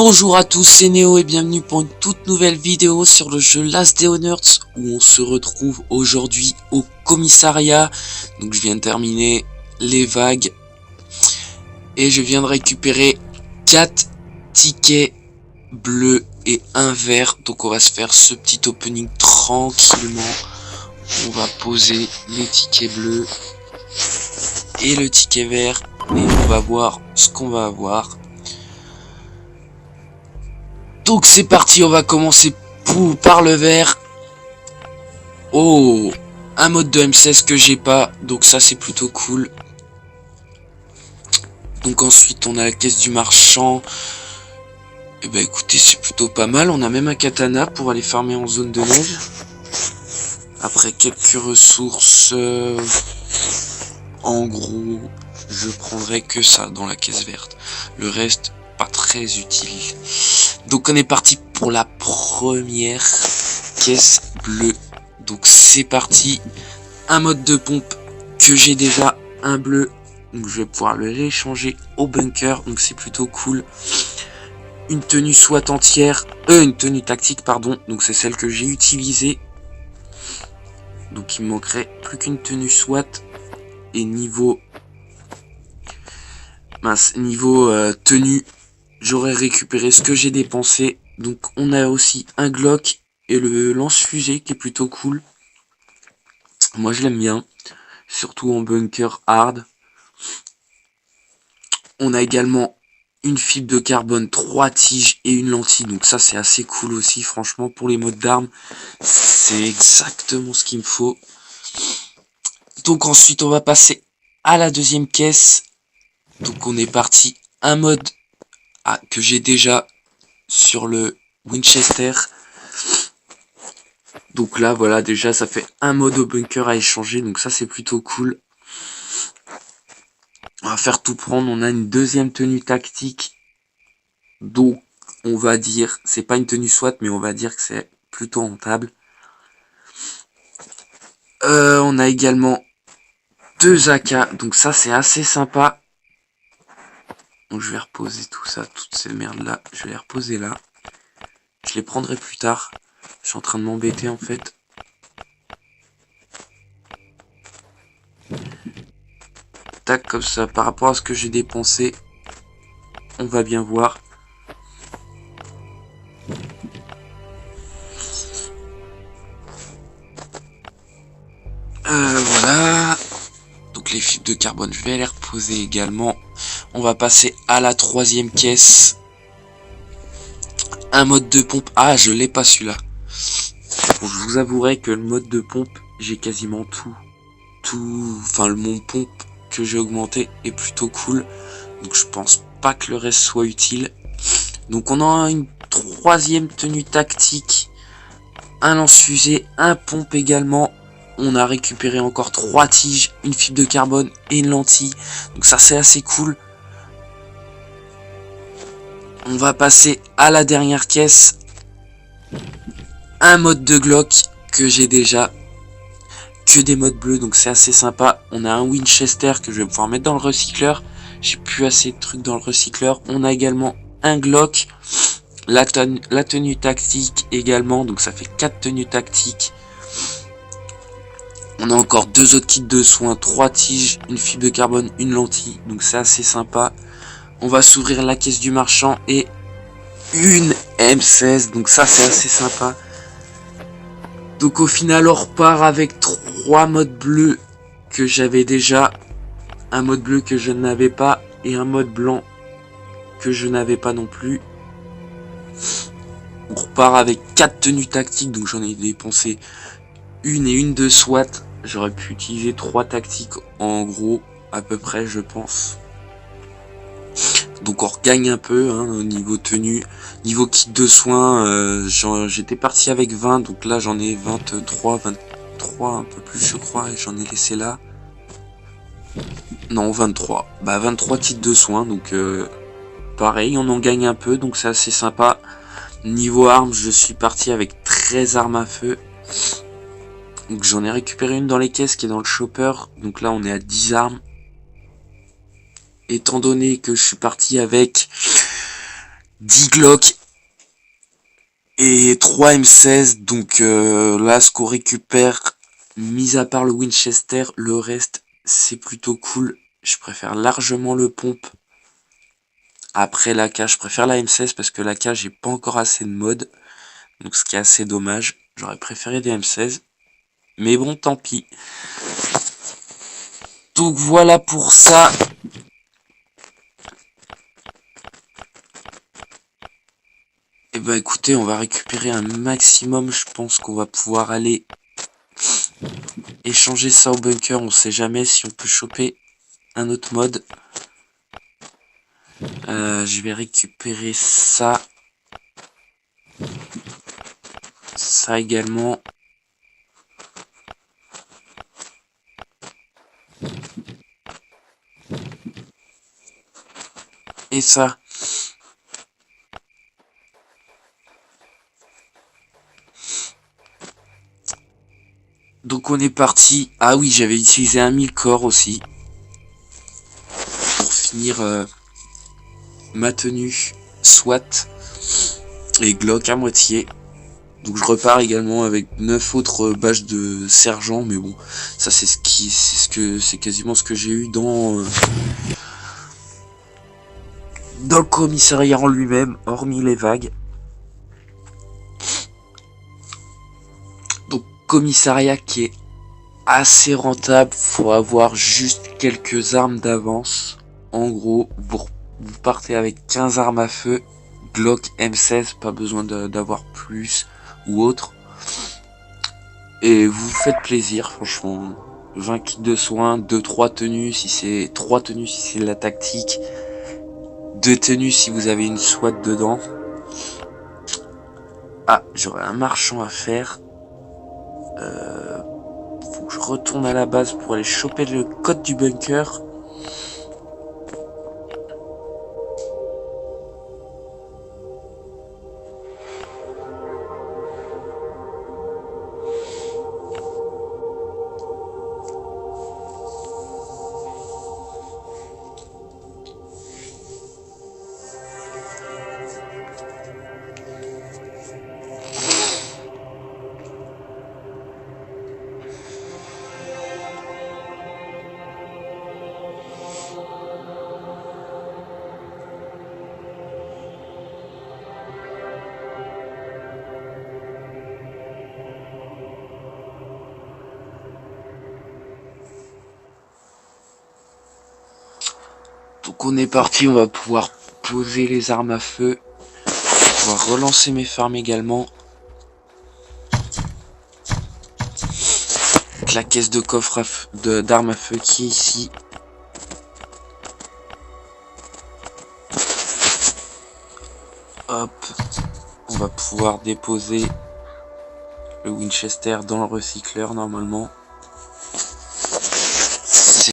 Bonjour à tous, c'est Néo et bienvenue pour une toute nouvelle vidéo sur le jeu Last Day on Earth où on se retrouve aujourd'hui au commissariat. Donc je viens de terminer les vagues et je viens de récupérer 4 tickets bleus et un vert. Donc on va se faire ce petit opening tranquillement. On va poser les tickets bleus et le ticket vert et on va voir ce qu'on va avoir. Donc c'est parti, on va commencer par le vert. Oh, un mode de M16 que j'ai pas, donc ça c'est plutôt cool. Donc ensuite on a la caisse du marchand. Et bah écoutez, c'est plutôt pas mal. On a même un katana pour aller farmer en zone de neige. Après quelques ressources, en gros, je prendrai que ça dans la caisse verte. Le reste, pas très utile. Donc on est parti pour la première caisse bleue. Donc c'est parti. Un mode de pompe que j'ai déjà, un bleu. Donc je vais pouvoir le rééchanger au bunker. Donc c'est plutôt cool. Une tenue SWAT entière. Une tenue tactique, pardon. Donc c'est celle que j'ai utilisée. Donc il me manquerait plus qu'une tenue SWAT. Et niveau... tenue... J'aurais récupéré ce que j'ai dépensé. Donc on a aussi un Glock et le lance-fusée qui est plutôt cool. Moi je l'aime bien. Surtout en bunker hard. On a également une fibre de carbone, 3 tiges et une lentille. Donc ça c'est assez cool aussi. Franchement pour les modes d'armes. C'est exactement ce qu'il me faut. Donc ensuite on va passer à la deuxième caisse. Donc on est parti. Un mode... que j'ai déjà sur le Winchester. Donc là voilà, déjà ça fait un mode au bunker à échanger, donc ça c'est plutôt cool. On va faire tout prendre. On a une deuxième tenue tactique, donc on va dire, c'est pas une tenue SWAT, mais on va dire que c'est plutôt rentable. On a également 2 AK, donc ça c'est assez sympa. Donc je vais reposer tout ça, toutes ces merdes là, je vais les reposer là. Je les prendrai plus tard. Je suis en train de m'embêter en fait. Tac, comme ça, par rapport à ce que j'ai dépensé, on va bien voir. Voilà. Donc les fibres de carbone, je vais les reposer également. On va passer à la troisième caisse. Un mode de pompe. Ah, je l'ai pas celui-là. Bon, je vous avouerai que le mode de pompe, j'ai quasiment tout. Enfin, mon pompe que j'ai augmenté est plutôt cool. Donc je pense pas que le reste soit utile. Donc on a une troisième tenue tactique. Un lance-fusée, un pompe également. On a récupéré encore 3 tiges, une fibre de carbone et une lentille. Donc ça c'est assez cool. On va passer à la dernière caisse. Un mode de Glock que j'ai déjà. Que des modes bleus, donc c'est assez sympa. On a un Winchester que je vais pouvoir mettre dans le recycleur. J'ai plus assez de trucs dans le recycleur. On a également un Glock. La tenue tactique également, donc ça fait 4 tenues tactiques. On a encore 2 autres kits de soins, 3 tiges, une fibre de carbone, une lentille, donc c'est assez sympa. On va s'ouvrir la caisse du marchand et une M16, donc ça c'est assez sympa. Donc au final on repart avec 3 modes bleus que j'avais déjà, un mode bleu que je n'avais pas et un mode blanc que je n'avais pas non plus. On repart avec 4 tenues tactiques, donc j'en ai dépensé une et une de SWAT. J'aurais pu utiliser 3 tactiques en gros, à peu près je pense. Donc on regagne un peu hein, au niveau tenue. Niveau kit de soins, j'étais parti avec 20, donc là j'en ai 23, un peu plus je crois, et j'en ai laissé là. Non, 23. Bah 23 kits de soins, donc pareil, on en gagne un peu, donc c'est assez sympa. Niveau armes, je suis parti avec 13 armes à feu. Donc j'en ai récupéré une dans les caisses qui est dans le chopper, donc là on est à 10 armes. Étant donné que je suis parti avec 10 Glock et 3 M16. Donc là, ce qu'on récupère, mis à part le Winchester, le reste, c'est plutôt cool. Je préfère largement le pompe. Après l'AK, je préfère la M16 parce que l'AK, j'ai pas encore assez de mode. Donc ce qui est assez dommage. J'aurais préféré des M16. Mais bon, tant pis. Donc voilà pour ça. Et bah écoutez, on va récupérer un maximum. Je pense qu'on va pouvoir aller échanger ça au bunker. On sait jamais si on peut choper un autre mode. Je vais récupérer ça. Ça également. Et ça. Donc on est parti. Ah oui, j'avais utilisé un 1000 corps aussi. Pour finir ma tenue SWAT. Et Glock à moitié. Donc je repars également avec 9 autres badges de sergent. Mais bon, ça c'est quasiment ce que j'ai eu dans le commissariat en lui-même, hormis les vagues. Donc commissariat qui est assez rentable, faut avoir juste quelques armes d'avance. En gros, vous partez avec 15 armes à feu, Glock M16, pas besoin d'avoir plus ou autre. Et vous faites plaisir, franchement. 20 kits de soins, 2-3 tenues si c'est 3 tenues si c'est la tactique, 2 tenues si vous avez une SWAT dedans. Ah, j'aurais un marchand à faire. Faut que je retourne à la base pour aller choper le code du bunker. Donc on est parti, on va pouvoir poser les armes à feu. On va relancer mes farms également. Avec la caisse de coffre d'armes à feu qui est ici. Hop, on va pouvoir déposer le Winchester dans le recycleur normalement.